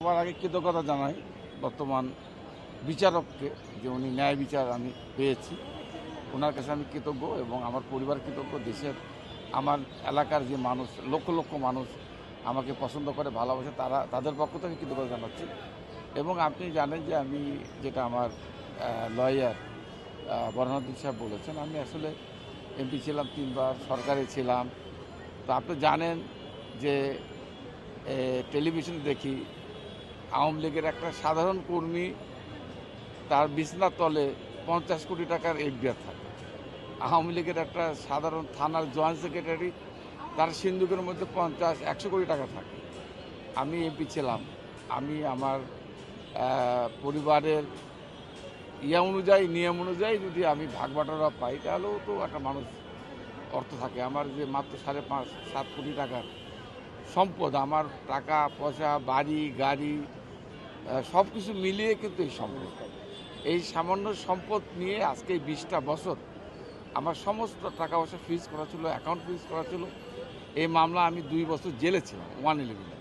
সবার আগে কৃতজ্ঞতা জানাই বর্তমান বিচারককে যে উনি ন্যায় বিচার আমি পেয়েছি। ওনার কাছে আমি কৃতজ্ঞ এবং আমার পরিবার কৃতজ্ঞ। দেশের আমার এলাকার যে মানুষ লক্ষ লক্ষ মানুষ আমাকে পছন্দ করে ভালোবাসে, তাদের পক্ষ থেকে কৃতজ্ঞতা জানাচ্ছি। এবং আপনি জানেন যে আমি যেটা আমার লয়ার বরহানুদ্দিন সাহেব বলেছেন, আমি আসলে এমপি ছিলাম 3 বার, সরকারে ছিলাম। তো আপনি জানেন যে টেলিভিশন দেখি আওয়ামী লীগের একটা সাধারণ কর্মী তার বিছনার তলে 50 কোটি টাকার এফডিআর থাকে। আওয়ামী লীগের একটা সাধারণ থানার জয়েন্ট সেক্রেটারি তার সিন্ধুকের মধ্যে 50-100 কোটি টাকা থাকে। আমি এমপি ছিলাম, আমি আমার পরিবারের অনুযায়ী নিয়ম অনুযায়ী যদি আমি ভাগ বাটোয়ারা পাই তাহলেও তো একটা মানুষ অর্থ থাকে। আমার যে মাত্র 5.5-7 কোটি টাকার সম্পদ, আমার টাকা পয়সা বাড়ি গাড়ি সব কিছু মিলিয়ে কিন্তু এই সম্পদ, এই সামান্য সম্পদ নিয়ে আজকে 20টা বছর আমার সমস্ত টাকা পয়সা ফ্রিজ করা ছিল, অ্যাকাউন্ট ফ্রিজ করা ছিল। এই মামলা আমি 2 বছর জেলে ছিলাম 111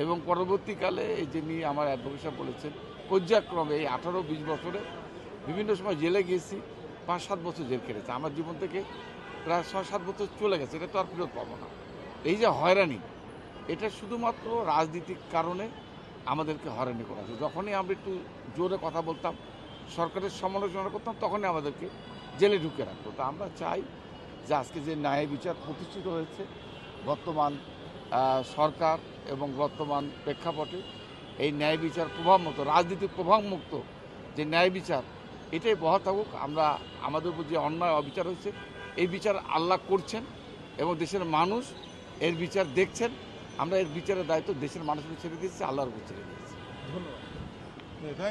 এবং পরবর্তীকালে এই যে নিয়ে আমার অ্যাডভোকেট বলেছেন পর্যায়ক্রমে এই 18-20 বছরে বিভিন্ন সময় জেলে গিয়েছি, 5-7 বছর জেল কেটেছে। আমার জীবন থেকে প্রায় 6-7 বছর চলে গেছে, এটা তো আর ফেরত পাবো না। এই যে হয়রানি, এটা শুধুমাত্র রাজনীতিক কারণে আমাদেরকে হয়রানি করা হয়েছে। যখনই আমরা একটু জোরে কথা বলতাম, সরকারের সমালোচনা করতাম, তখনই আমাদেরকে জেলে ঢুকে রাখতো। তা আমরা চাই যে আজকে যে ন্যায় বিচার প্রতিষ্ঠিত হয়েছে বর্তমান সরকার এবং বর্তমান প্রেক্ষাপটে, এই ন্যায় বিচার প্রভাবমুক্ত, রাজনীতির প্রভাবমুক্ত যে ন্যায় বিচার, এটাই বহাল থাকুক। আমরা আমাদের উপর যে অন্যায় অবিচার হয়েছে, এই বিচার আল্লাহ করছেন এবং দেশের মানুষ এর বিচার দেখছেন। আমরা এর বিচারের দায়িত্ব দেশের মানুষকে ছেড়ে দিয়েছি, আল্লাহর উপর ছেড়ে দিয়েছি। ধন্যবাদ।